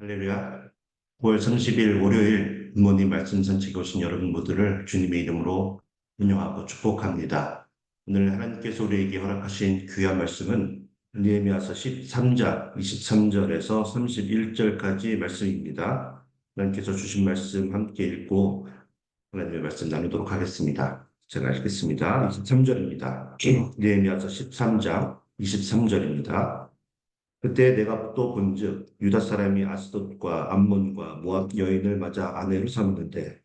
할렐루야. 9월 30일 월요일 부모님 말씀 산책에 오신 여러분 모두를 주님의 이름으로 환영하고 축복합니다. 오늘 하나님께서 우리에게 허락하신 귀한 말씀은 느헤미야서 13장 23절에서 31절까지 말씀입니다. 하나님께서 주신 말씀 함께 읽고 하나님의 말씀 나누도록 하겠습니다. 제가 읽겠습니다. 23절입니다. 느헤미야서 13장 23절입니다. 그때 내가 또 본즉 유다 사람이 아스돗과 암몬과 모압 여인을 맞아 아내로 삼았는데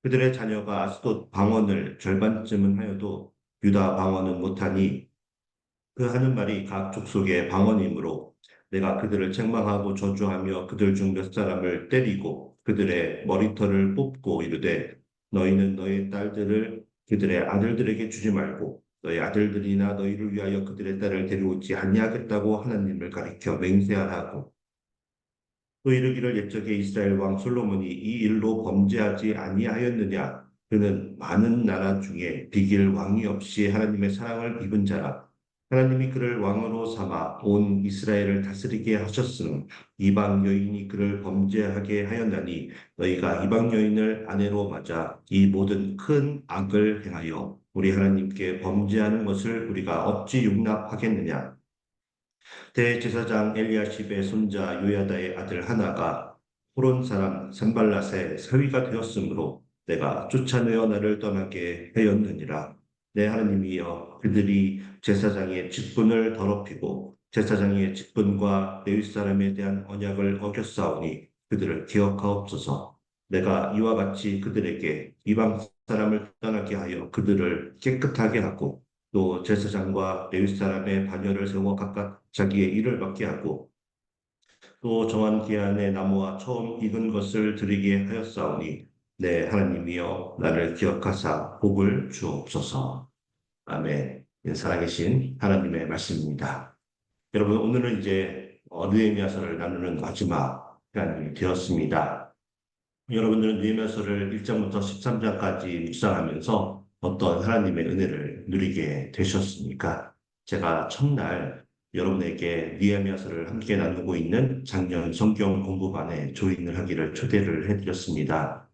그들의 자녀가 아스돗 방언을 절반쯤은 하여도 유다 방언은 못하니 그 하는 말이 각 족속의 방언이므로 내가 그들을 책망하고 저주하며 그들 중 몇 사람을 때리고 그들의 머리털을 뽑고 이르되 너희는 너희 딸들을 그들의 아들들에게 주지 말고 너희 아들들이나 너희를 위하여 그들의 딸을 데려오지 아니하겠다고 하나님을 가리켜 맹세하라고 또 이르기를 옛적에 이스라엘 왕 솔로몬이 이 일로 범죄하지 아니하였느냐 그는 많은 나라 중에 비길 왕이 없이 하나님의 사랑을 입은 자라 하나님이 그를 왕으로 삼아 온 이스라엘을 다스리게 하셨으나 이방 여인이 그를 범죄하게 하였나니 너희가 이방 여인을 아내로 맞아 이 모든 큰 악을 행하여 우리 하나님께 범죄하는 것을 우리가 어찌 용납하겠느냐. 대제사장 엘리야십의 손자 요야다의 아들 하나가 호론 사람 산발랏의 사위가 되었으므로 내가 쫓아내어 나를 떠나게 하였느니라. 내 하나님이여 그들이 제사장의 직분을 더럽히고 제사장의 직분과 레위 사람에 대한 언약을 어겼사오니 그들을 기억하옵소서. 내가 이와 같이 그들에게 이방 사람을 떠나게 하여 그들을 깨끗하게 하고 또 제사장과 레위 사람의 반열을 세워 각각 자기의 일을 맡게 하고 또 정한 기한에 나무와 처음 익은 것을 드리게 하였사오니 내 하나님이여 나를 기억하사 복을 주옵소서. 아멘. 살아계신 하나님의 말씀입니다. 여러분 오늘은 이제 느헤미야서를 나누는 마지막 시간이 되었습니다. 여러분들은 느헤미야서를 1장부터 13장까지 묵상하면서 어떤 하나님의 은혜를 누리게 되셨습니까? 제가 첫날 여러분에게 느헤미야서를 함께 나누고 있는 작년 성경 공부반에 조인을 하기를 초대를 해드렸습니다.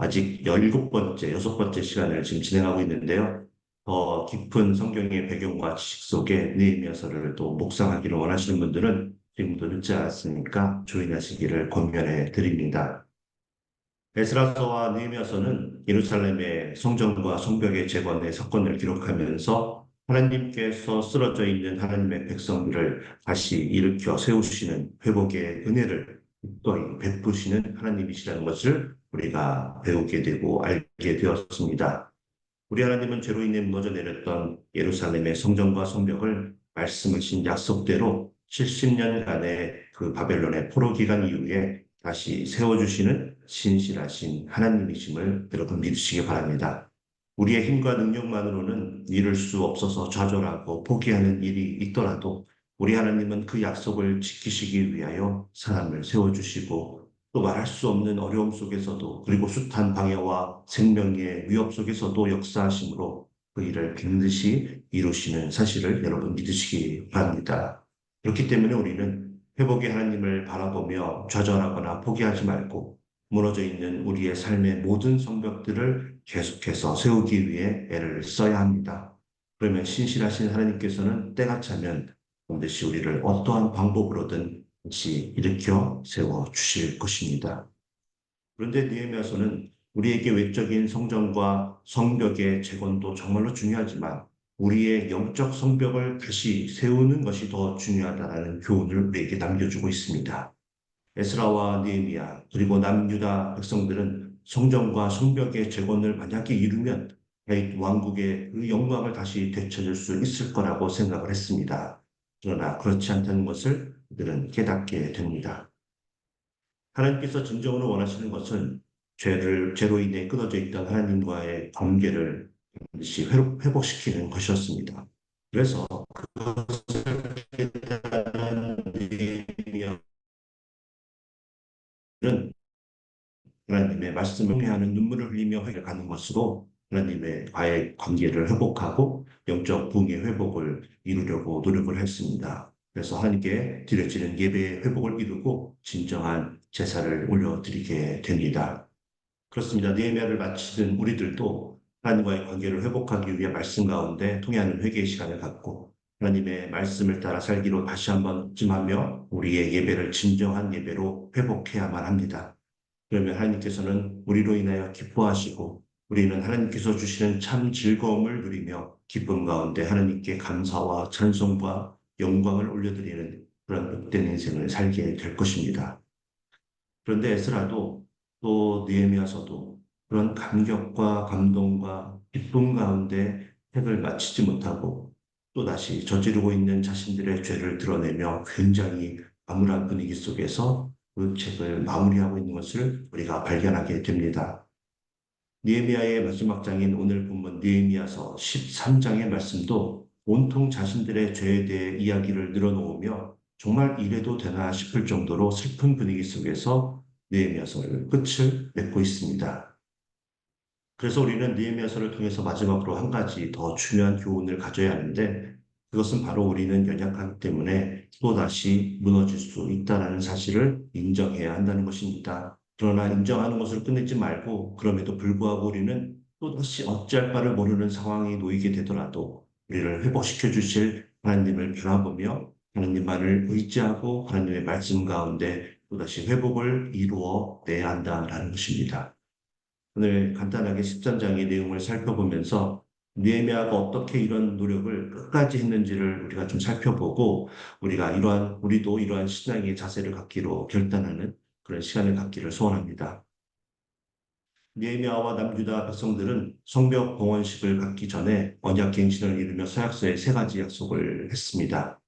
아직 17번째, 6번째 시간을 지금 진행하고 있는데요. 더 깊은 성경의 배경과 지식 속에 느헤미야서를 또 묵상하기를 원하시는 분들은 지금도 늦지 않았으니까 조인하시기를 권면해 드립니다. 에스라서와 느헤미야서는 예루살렘의 성전과 성벽의 재건의 사건을 기록하면서 하나님께서 쓰러져 있는 하나님의 백성들을 다시 일으켜 세우시는 회복의 은혜를 기꺼이 베푸시는 하나님이시라는 것을 우리가 배우게 되고 알게 되었습니다. 우리 하나님은 죄로 인해 무너져 내렸던 예루살렘의 성전과 성벽을 말씀하신 약속대로 70년간의 그 바벨론의 포로 기간 이후에 다시 세워주시는 신실하신 하나님이심을 여러분 믿으시기 바랍니다. 우리의 힘과 능력만으로는 이룰 수 없어서 좌절하고 포기하는 일이 있더라도 우리 하나님은 그 약속을 지키시기 위하여 사람을 세워주시고 또 말할 수 없는 어려움 속에서도 그리고 숱한 방해와 생명의 위협 속에서도 역사하심으로 그 일을 반드시 이루시는 사실을 여러분 믿으시기 바랍니다. 그렇기 때문에 우리는 회복의 하나님을 바라보며 좌절하거나 포기하지 말고 무너져 있는 우리의 삶의 모든 성벽들을 계속해서 세우기 위해 애를 써야 합니다. 그러면 신실하신 하나님께서는 때가 차면 반드시 우리를 어떠한 방법으로든 다시 일으켜 세워 주실 것입니다. 그런데 느헤미야서는 우리에게 외적인 성전과 성벽의 재건도 정말로 중요하지만 우리의 영적 성벽을 다시 세우는 것이 더 중요하다는 교훈을 우리에게 남겨주고 있습니다. 에스라와 느헤미야 그리고 남유다 백성들은 성전과 성벽의 재건을 만약에 이루면 다윗 왕국의 그 영광을 다시 되찾을 수 있을 거라고 생각을 했습니다. 그러나 그렇지 않다는 것을 그들은 깨닫게 됩니다. 하나님께서 진정으로 원하시는 것은 죄로 인해 끊어져 있던 하나님과의 관계를 반드시 회복시키는 것이었습니다. 그래서 그것을 깨달은 느헤미야는 하나님의 말씀을 통해하는 눈물을 흘리며 회개를 가는 것으로 하나님의 과의 관계를 회복하고 영적 부흥의 회복을 이루려고 노력을 했습니다. 그래서 하나님께 드려지는 예배의 회복을 이루고 진정한 제사를 올려드리게 됩니다. 그렇습니다. 느헤미야를 마치는 우리들도 하나님과의 관계를 회복하기 위해 말씀 가운데 통해하는 회개의 시간을 갖고 하나님의 말씀을 따라 살기로 다시 한번 다짐하며 우리의 예배를 진정한 예배로 회복해야만 합니다. 그러면 하나님께서는 우리로 인하여 기뻐하시고 우리는 하나님께서 주시는 참 즐거움을 누리며 기쁨 가운데 하나님께 감사와 찬송과 영광을 올려드리는 그런 복된 인생을 살게 될 것입니다. 그런데 에스라도 또 느헤미야서도 그런 감격과 감동과 기쁨 가운데 책을 마치지 못하고 또다시 저지르고 있는 자신들의 죄를 드러내며 굉장히 암울한 분위기 속에서 그 책을 마무리하고 있는 것을 우리가 발견하게 됩니다. 느헤미야의 마지막 장인 오늘 본문 느헤미야서 13장의 말씀도 온통 자신들의 죄에 대해 이야기를 늘어놓으며 정말 이래도 되나 싶을 정도로 슬픈 분위기 속에서 느헤미야서를 끝을 맺고 있습니다. 그래서 우리는 느헤미야서를 통해서 마지막으로 한 가지 더 중요한 교훈을 가져야 하는데 그것은 바로 우리는 연약하기 때문에 또다시 무너질 수 있다는 사실을 인정해야 한다는 것입니다. 그러나 인정하는 것을 끝내지 말고 그럼에도 불구하고 우리는 또다시 어찌할 바를 모르는 상황이 놓이게 되더라도 우리를 회복시켜 주실 하나님을 바라보며 하나님만을 의지하고 하나님의 말씀 가운데 또다시 회복을 이루어 내야 한다는 것입니다. 오늘 간단하게 13장의 내용을 살펴보면서 느헤미야가 어떻게 이런 노력을 끝까지 했는지를 우리가 좀 살펴보고 우리도 이러한 신앙의 자세를 갖기로 결단하는 그런 시간을 갖기를 소원합니다. 느헤미야와 남유다 백성들은 성벽 봉헌식을 갖기 전에 언약갱신을 이루며 서약서에 세 가지 약속을 했습니다.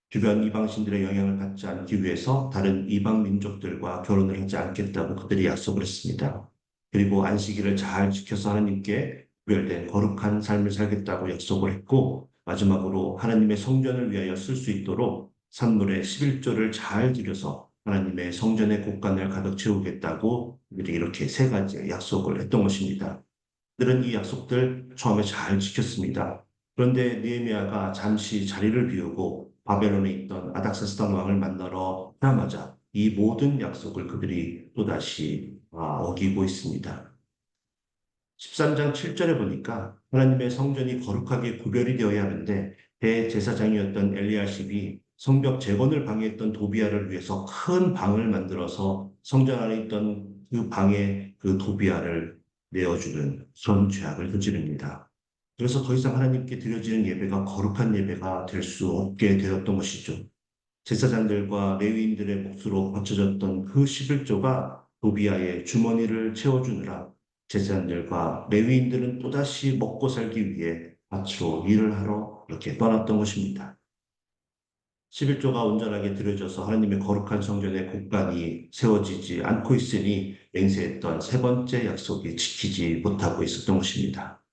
주변 이방신들의 영향을 받지 않기 위해서 다른 이방 민족들과 결혼을 하지 않겠다고 그들이 약속을 했습니다. 그리고 안식일을 잘 지켜서 하나님께 구별된 거룩한 삶을 살겠다고 약속을 했고 마지막으로 하나님의 성전을 위하여 쓸 수 있도록 산물의 11조를 잘 들여서 하나님의 성전의 곳간을 가득 채우겠다고 그들이 이렇게 세 가지의 약속을 했던 것입니다. 그들은 이 약속들 처음에 잘 지켰습니다. 그런데 느헤미야가 잠시 자리를 비우고 바벨론에 있던 아닥사스단 왕을 만나러 가자마자 이 모든 약속을 그들이 또다시 어기고 있습니다. 13장 7절에 보니까 하나님의 성전이 거룩하게 구별이 되어야 하는데 대제사장이었던 엘리야십이 성벽 재건을 방해했던 도비아를 위해서 큰 방을 만들어서 성전 안에 있던 그 방에 그 도비아를 내어주는 그런 죄악을 저지릅니다. 그래서 더 이상 하나님께 드려지는 예배가 거룩한 예배가 될 수 없게 되었던 것이죠. 제사장들과 레위인들의 몫으로 바쳐졌던 그 11조가 도비아의 주머니를 채워주느라 제사장들과 레위인들은 또다시 먹고 살기 위해 밭으로 일을 하러 이렇게 떠났던 것입니다. 11조가 온전하게 드려져서 하나님의 거룩한 성전의 곳간이 세워지지 않고 있으니 맹세했던 세 번째 약속이 지키지 못하고 있었던 것입니다.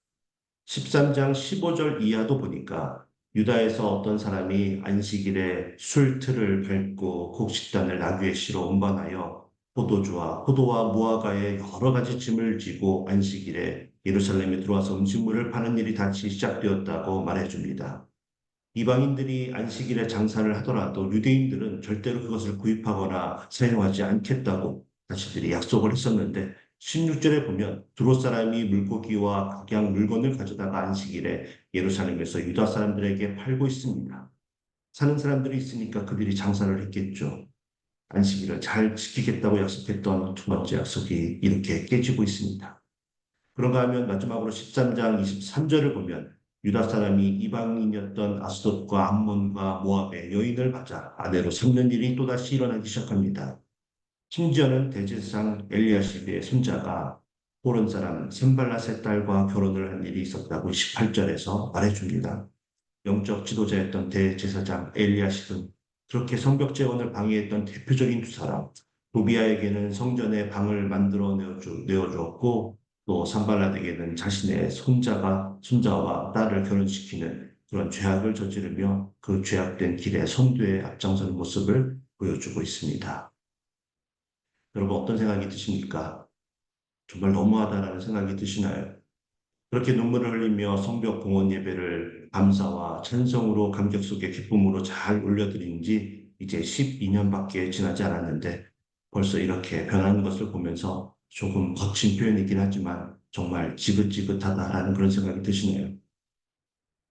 13장 15절 이하도 보니까 유다에서 어떤 사람이 안식일에 술틀을 밟고 곡식단을 나귀의 씨로 운반하여 포도와 무화과의 여러 가지 짐을 지고 안식일에 예루살렘에 들어와서 음식물을 파는 일이 다시 시작되었다고 말해줍니다. 이방인들이 안식일에 장사를 하더라도 유대인들은 절대로 그것을 구입하거나 사용하지 않겠다고 자신들이 약속을 했었는데 16절에 보면 두로 사람이 물고기와 각양 물건을 가져다가 안식일에 예루살렘에서 유다 사람들에게 팔고 있습니다. 사는 사람들이 있으니까 그들이 장사를 했겠죠. 안식일을 잘 지키겠다고 약속했던 두 번째 약속이 이렇게 깨지고 있습니다. 그런가 하면 마지막으로 13장 23절을 보면 유다 사람이 이방인이었던 아스돗과 암몬과 모압의 여인을 맞아 아내로 삼는 일이 또다시 일어나기 시작합니다. 심지어는 대제사장 엘리야십의 손자가 호론 사람 산발랏의 딸과 결혼을 한 일이 있었다고 18절에서 말해줍니다. 영적 지도자였던 대제사장 엘리야십은 그렇게 성벽 재건을 방해했던 대표적인 두 사람, 도비아에게는 성전의 방을 만들어 내어주었고 또 산발랏에게는 자신의 손자와 딸을 결혼시키는 그런 죄악을 저지르며 그 죄악된 길에 선두에 앞장서는 모습을 보여주고 있습니다. 여러분 어떤 생각이 드십니까? 정말 너무하다라는 생각이 드시나요? 그렇게 눈물을 흘리며 성벽 공헌 예배를 감사와 찬성으로 감격 속에 기쁨으로 잘 올려드린 지 이제 12년밖에 지나지 않았는데 벌써 이렇게 변하는 것을 보면서 조금 거친 표현이긴 하지만 정말 지긋지긋하다라는 그런 생각이 드시네요.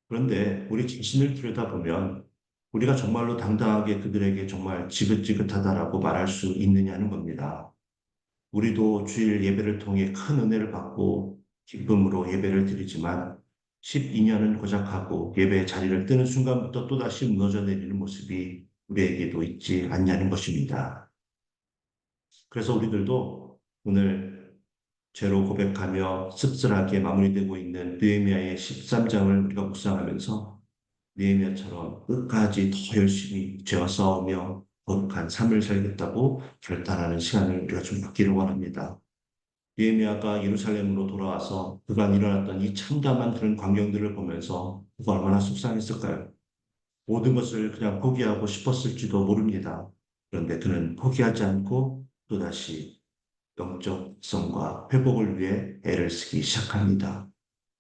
그런데 우리 자신을 들여다보면 우리가 정말로 당당하게 그들에게 정말 지긋지긋하다라고 말할 수 있느냐는 겁니다. 우리도 주일 예배를 통해 큰 은혜를 받고 기쁨으로 예배를 드리지만 12년은 고작하고 예배의 자리를 뜨는 순간부터 또다시 무너져 내리는 모습이 우리에게도 있지 않냐는 것입니다. 그래서 우리들도 오늘 죄로 고백하며 씁쓸하게 마무리되고 있는 느헤미야의 13장을 우리가 묵상하면서 느헤미야처럼 끝까지 더 열심히 죄와 싸우며 거룩한 삶을 살겠다고 결단하는 시간을 우리가 좀 갖기를 원합니다. 느헤미야가 예루살렘으로 돌아와서 그간 일어났던 이 참담한 그런 광경들을 보면서 그가 얼마나 속상했을까요? 모든 것을 그냥 포기하고 싶었을지도 모릅니다. 그런데 그는 포기하지 않고 또다시 영적 성과 회복을 위해 애를 쓰기 시작합니다.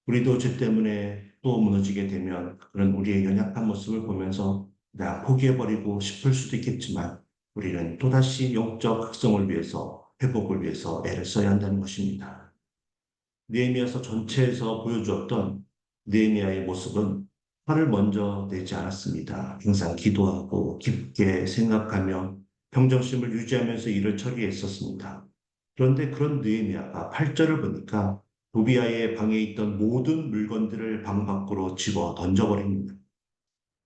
우리도 죄 때문에 또 무너지게 되면 그런 우리의 연약한 모습을 보면서 나 포기해버리고 싶을 수도 있겠지만 우리는 또다시 영적 각성을 위해서 회복을 위해서 애를 써야 한다는 것입니다. 느헤미야서 전체에서 보여주었던 느헤미야의 모습은 화를 먼저 내지 않았습니다. 항상 기도하고 깊게 생각하며 평정심을 유지하면서 일을 처리했었습니다. 그런데 그런 느헤미야가 8절을 보니까 도비아의 방에 있던 모든 물건들을 방 밖으로 집어 던져버립니다.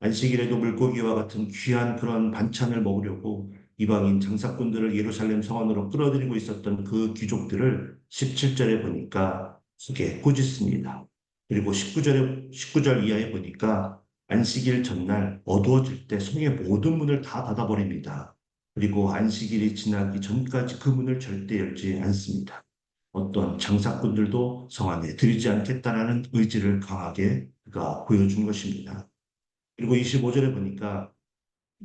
안식일에도 물고기와 같은 귀한 그런 반찬을 먹으려고 이방인 장사꾼들을 예루살렘 성안으로 끌어들이고 있었던 그 귀족들을 17절에 보니까 속에 꾸짖습니다. 그리고 19절 이하에 보니까 안식일 전날 어두워질 때 성의 모든 문을 다 닫아버립니다. 그리고 안식일이 지나기 전까지 그 문을 절대 열지 않습니다. 어떤 장사꾼들도 성 안에 들이지 않겠다라는 의지를 강하게 그가 보여준 것입니다. 그리고 25절에 보니까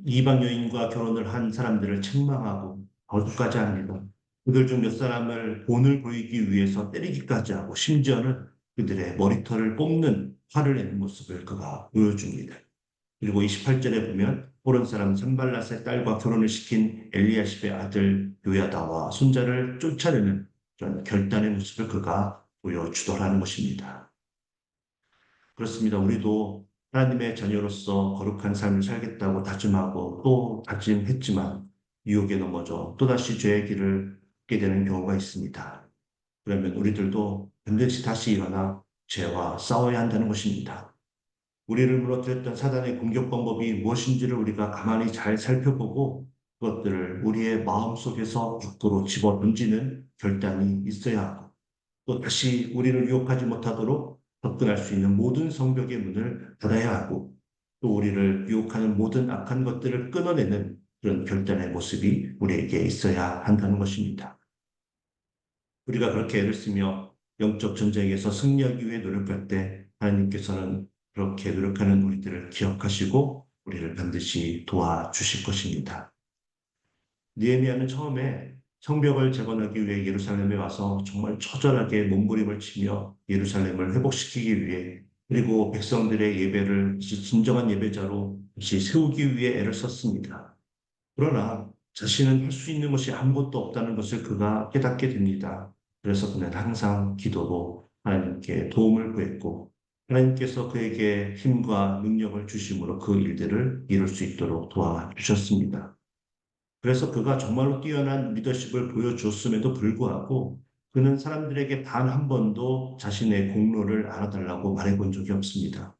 이방 여인과 결혼을 한 사람들을 책망하고 거두까지 합니다. 그들 중 몇 사람을 본을 보이기 위해서 때리기까지 하고 심지어는 그들의 머리털을 뽑는 화를 내는 모습을 그가 보여줍니다. 그리고 28절에 보면 호른 사람 산발랏의 딸과 결혼을 시킨 엘리야십의 아들 요야다와 손자를 쫓아내는 그런 결단의 모습을 그가 보여주더라는 것입니다. 그렇습니다. 우리도 하나님의 자녀로서 거룩한 삶을 살겠다고 다짐하고 또 다짐했지만 유혹에 넘어져 또다시 죄의 길을 걷게 되는 경우가 있습니다. 그러면 우리들도 반드시 다시 일어나 죄와 싸워야 한다는 것입니다. 우리를 무너뜨렸던 사단의 공격 방법이 무엇인지를 우리가 가만히 잘 살펴보고 그것들을 우리의 마음속에서 밖으로 집어 던지는 결단이 있어야 하고 또 다시 우리를 유혹하지 못하도록 접근할 수 있는 모든 성벽의 문을 닫아야 하고 또 우리를 유혹하는 모든 악한 것들을 끊어내는 그런 결단의 모습이 우리에게 있어야 한다는 것입니다. 우리가 그렇게 애를 쓰며 영적 전쟁에서 승리하기 위해 노력할 때 하나님께서는 그렇게 노력하는 우리들을 기억하시고 우리를 반드시 도와주실 것입니다. 느헤미야는 처음에 성벽을 재건하기 위해 예루살렘에 와서 정말 처절하게 몸부림을 치며 예루살렘을 회복시키기 위해 그리고 백성들의 예배를 진정한 예배자로 다시 세우기 위해 애를 썼습니다. 그러나 자신은 할 수 있는 것이 아무것도 없다는 것을 그가 깨닫게 됩니다. 그래서 그는 항상 기도로 하나님께 도움을 구했고 하나님께서 그에게 힘과 능력을 주심으로 그 일들을 이룰 수 있도록 도와주셨습니다. 그래서 그가 정말로 뛰어난 리더십을 보여줬음에도 불구하고 그는 사람들에게 단 한 번도 자신의 공로를 알아달라고 말해본 적이 없습니다.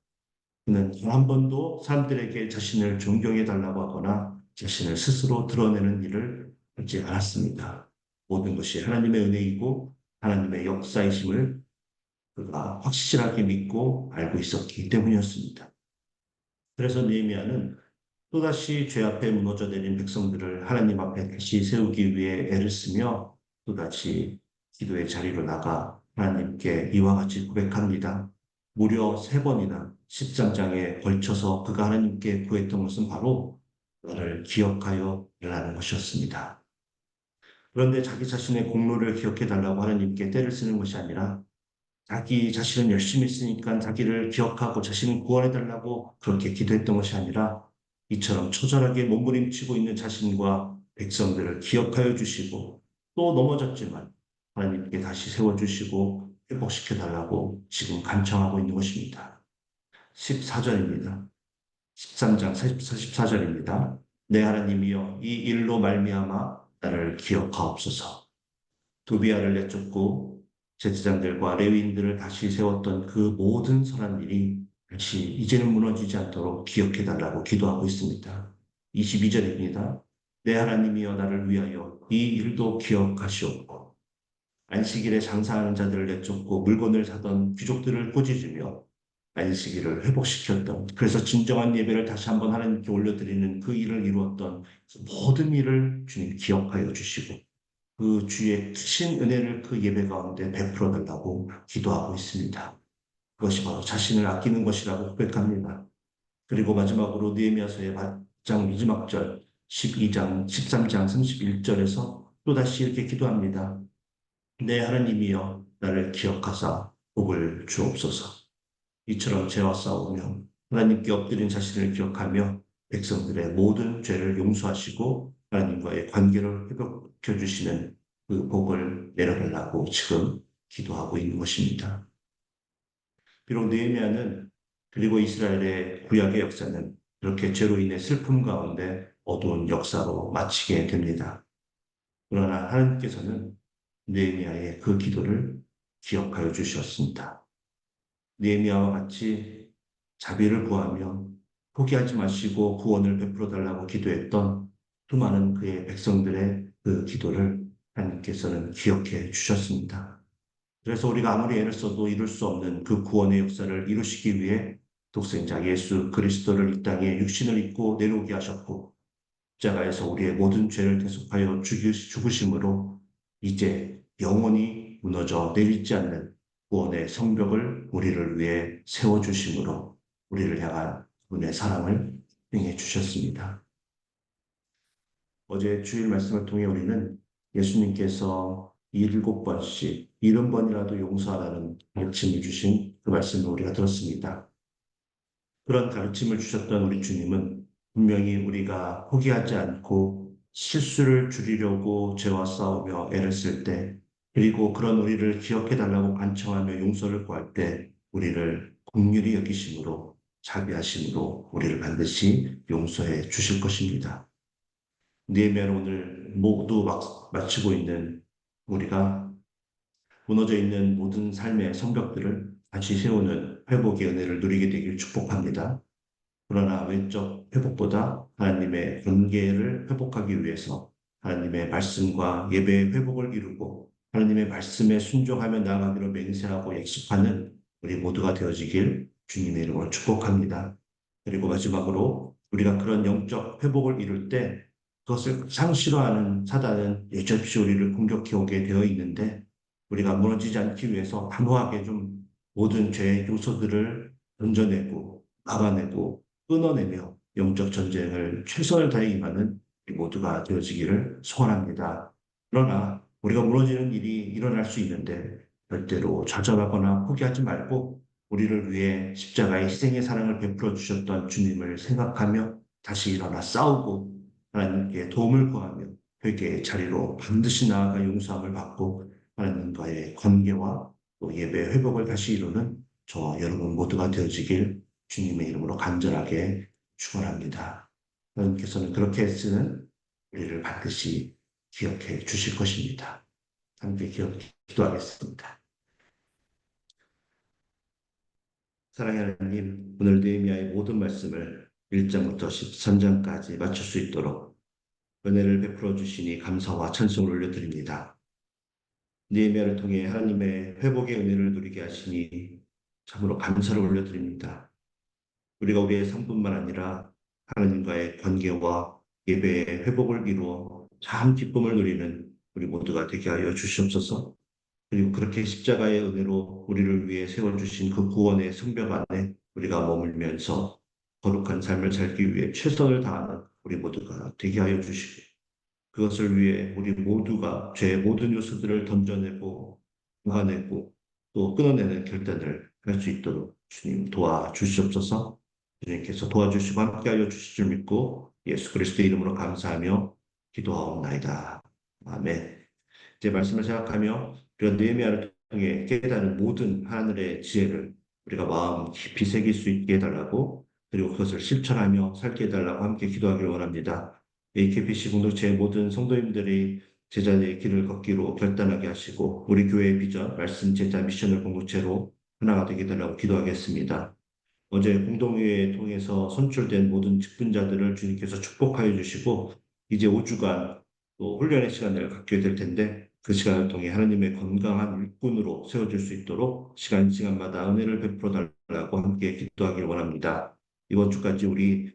그는 단 한 번도 사람들에게 자신을 존경해달라고 하거나 자신을 스스로 드러내는 일을 하지 않았습니다. 모든 것이 하나님의 은혜이고 하나님의 역사이심을 그가 확실하게 믿고 알고 있었기 때문이었습니다. 그래서 느헤미야는 또다시 죄 앞에 무너져 내린 백성들을 하나님 앞에 다시 세우기 위해 애를 쓰며 또다시 기도의 자리로 나가 하나님께 이와 같이 고백합니다. 무려 3번이나 13장에 걸쳐서 그가 하나님께 구했던 것은 바로 나를 기억하여 라는 것이었습니다. 그런데 자기 자신의 공로를 기억해 달라고 하나님께 때를 쓰는 것이 아니라 자기 자신은 열심히 했으니까 자기를 기억하고 자신을 구원해달라고 그렇게 기도했던 것이 아니라 이처럼 처절하게 몸부림치고 있는 자신과 백성들을 기억하여 주시고 또 넘어졌지만 하나님께 다시 세워주시고 회복시켜달라고 지금 간청하고 있는 것입니다. 14절입니다. 13장 14절입니다. 내 하나님이여 이 일로 말미암아 나를 기억하옵소서. 도비아를 내쫓고 제사장들과 레위인들을 다시 세웠던 그 모든 선한 일이 다시 이제는 무너지지 않도록 기억해달라고 기도하고 있습니다. 22절입니다. 내 하나님이여 나를 위하여 이 일도 기억하시옵고 안식일에 장사하는 자들을 내쫓고 물건을 사던 귀족들을 꾸짖으며 안식일을 회복시켰던 그래서 진정한 예배를 다시 한번 하나님께 올려드리는 그 일을 이루었던 그 모든 일을 주님 기억하여 주시고 그 주의 크신 은혜를 그 예배 가운데 베풀어 달라고 기도하고 있습니다. 그것이 바로 자신을 아끼는 것이라고 고백합니다. 그리고 마지막으로 느헤미야서의 8장 마지막 절 12장 13장 31절에서 또다시 이렇게 기도합니다. 내 하나님이여 나를 기억하사 복을 주옵소서. 이처럼 죄와 싸우며 하나님께 엎드린 자신을 기억하며 백성들의 모든 죄를 용서하시고 하나님과의 관계를 회복해 주시는 그 복을 내려달라고 지금 기도하고 있는 것입니다. 비록 느헤미야는 그리고 이스라엘의 구약의 역사는 그렇게 죄로 인해 슬픔 가운데 어두운 역사로 마치게 됩니다. 그러나 하나님께서는 느헤미야의 그 기도를 기억하여 주셨습니다. 느헤미야와 같이 자비를 구하며 포기하지 마시고 구원을 베풀어 달라고 기도했던 수많은 그의 백성들의 그 기도를 하나님께서는 기억해 주셨습니다. 그래서 우리가 아무리 애를 써도 이룰 수 없는 그 구원의 역사를 이루시기 위해 독생자 예수 그리스도를 이 땅에 육신을 입고 내려오게 하셨고 십자가에서 우리의 모든 죄를 대속하여 죽으심으로 이제 영원히 무너져 내리지 않는 구원의 성벽을 우리를 위해 세워주심으로 우리를 향한 그분의 사랑을 행해 주셨습니다. 어제 주일 말씀을 통해 우리는 예수님께서 7번씩 70번이라도 용서하라는 가르침을 주신 그 말씀을 우리가 들었습니다. 그런 가르침을 주셨던 우리 주님은 분명히 우리가 포기하지 않고 실수를 줄이려고 죄와 싸우며 애를 쓸 때, 그리고 그런 우리를 기억해달라고 간청하며 용서를 구할 때 우리를 긍휼히 여기심으로 자비하심으로 우리를 반드시 용서해 주실 것입니다. 느헤미야를 오늘 모두 마치고 있는 우리가 무너져 있는 모든 삶의 성벽들을 다시 세우는 회복의 은혜를 누리게 되길 축복합니다. 그러나 외적 회복보다 하나님의 관계를 회복하기 위해서 하나님의 말씀과 예배의 회복을 이루고 하나님의 말씀에 순종하며 나아가기로 맹세하고 약속하는 우리 모두가 되어지길 주님의 이름으로 축복합니다. 그리고 마지막으로 우리가 그런 영적 회복을 이룰 때 그것을 상실화하는 사단은 여지없이 우리를 공격해 오게 되어 있는데 우리가 무너지지 않기 위해서 단호하게 좀 모든 죄의 요소들을 던져내고 막아내고 끊어내며 영적 전쟁을 최선을 다해 임하는 우리 모두가 되어지기를 소원합니다. 그러나 우리가 무너지는 일이 일어날 수 있는데 절대로 좌절하거나 포기하지 말고 우리를 위해 십자가의 희생의 사랑을 베풀어 주셨던 주님을 생각하며 다시 일어나 싸우고 하나님께 도움을 구하며 회개의 자리로 반드시 나아가 용서함을 받고 하나님과의 관계와 또 예배 회복을 다시 이루는 저와 여러분 모두가 되어지길 주님의 이름으로 간절하게 축원합니다. 하나님께서는 그렇게 쓰는 우리를 반드시 기억해 주실 것입니다. 함께 기도하겠습니다. 사랑하는 하나님, 오늘 느헤미야의 모든 말씀을 1장부터 13장까지 맞출 수 있도록 은혜를 베풀어 주시니 감사와 찬송을 올려드립니다. 느헤미야를 통해 하나님의 회복의 은혜를 누리게 하시니 참으로 감사를 올려드립니다. 우리가 우리의 삶뿐만 아니라 하나님과의 관계와 예배의 회복을 이루어 참 기쁨을 누리는 우리 모두가 되게 하여 주시옵소서. 그리고 그렇게 십자가의 은혜로 우리를 위해 세워주신 그 구원의 성벽 안에 우리가 머물면서 거룩한 삶을 살기 위해 최선을 다하는 우리 모두가 되게 하여 주시고 그것을 위해 우리 모두가 죄의 모든 요소들을 던져내고 막아내고 또 끊어내는 결단을 할 수 있도록 주님 도와주시옵소서. 주님께서 도와주시고 함께하여 주실 줄 믿고 예수 그리스도의 이름으로 감사하며 기도하옵나이다. 아멘. 제 말씀을 생각하며 우리가 느헤미야를 통해 깨달은 모든 하늘의 지혜를 우리가 마음 깊이 새길 수 있게 해달라고, 그리고 그것을 실천하며 살게 해달라고 함께 기도하기를 원합니다. AKPC 공동체의 모든 성도님들이 제자의 길을 걷기로 결단하게 하시고 우리 교회의 비전, 말씀, 제자, 미션을 공동체로 하나가 되게 해달라고 기도하겠습니다. 어제 공동회의를 통해서 선출된 모든 직분자들을 주님께서 축복하여 주시고 이제 5주간 또 훈련의 시간을 갖게 될 텐데 그 시간을 통해 하나님의 건강한 일꾼으로 세워질 수 있도록 시간마다 은혜를 베풀어 달라고 함께 기도하길 원합니다. 이번 주까지 우리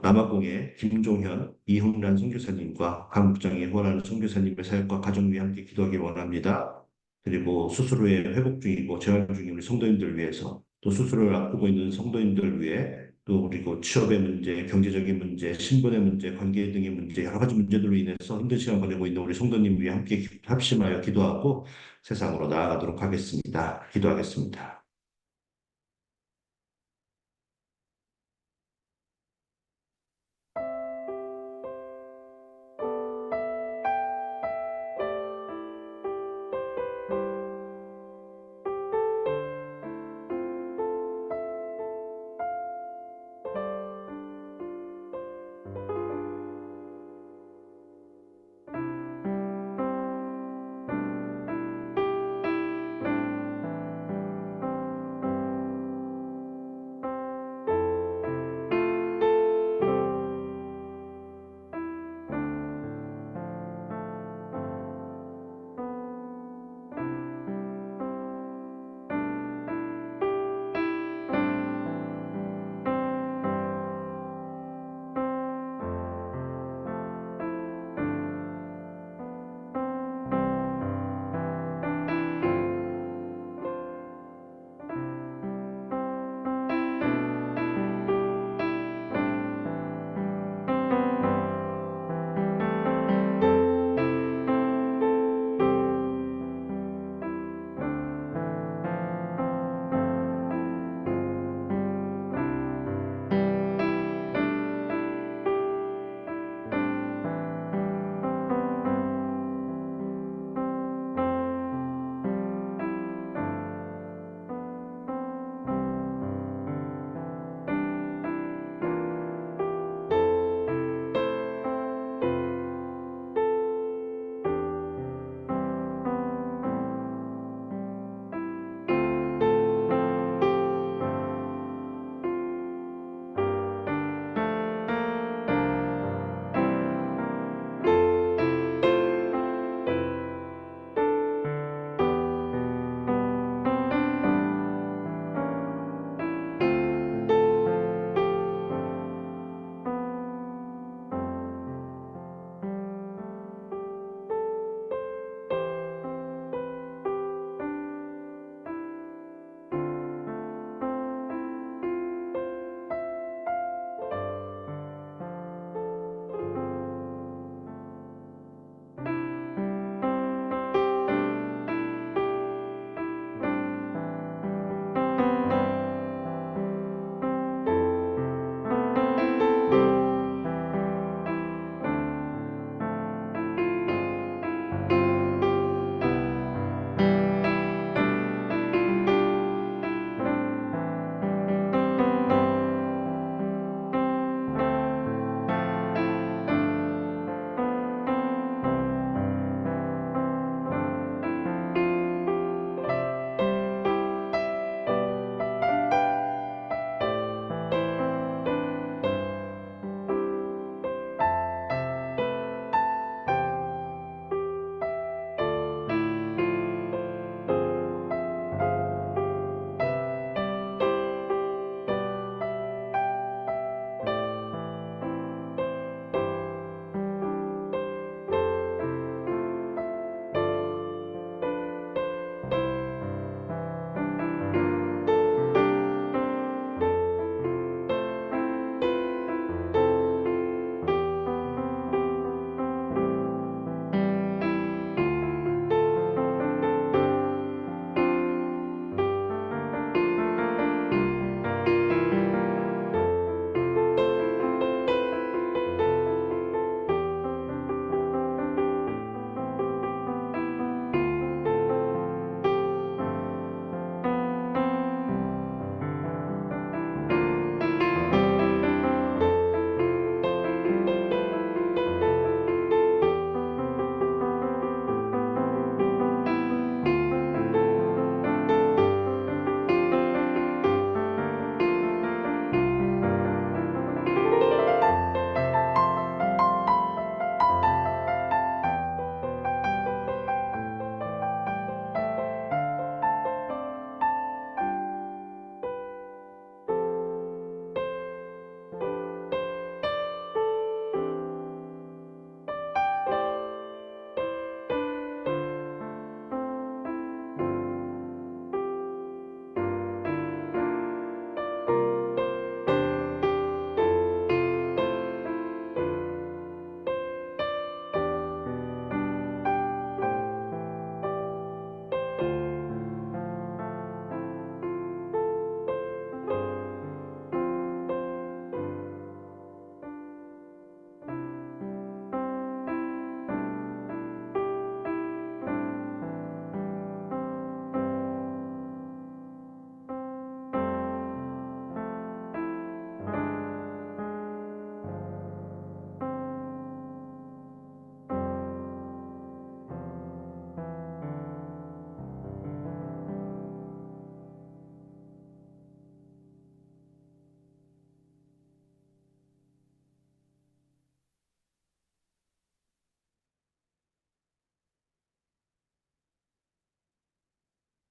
남아공의 김종현, 이흥란 선교사님과 강북장에 후원하는 선교사님의 사역과 가정 위에 함께 기도하길 원합니다. 그리고 수술 후에 회복 중이고 재활 중인 우리 성도님들 위해서, 또 수술을 앞두고 있는 성도님들 위해, 또 그리고 취업의 문제, 경제적인 문제, 신분의 문제, 관계 등의 문제, 여러 가지 문제들로 인해서 힘든 시간 보내고 있는 우리 성도님 위해 함께 합심하여 기도하고 세상으로 나아가도록 하겠습니다. 기도하겠습니다.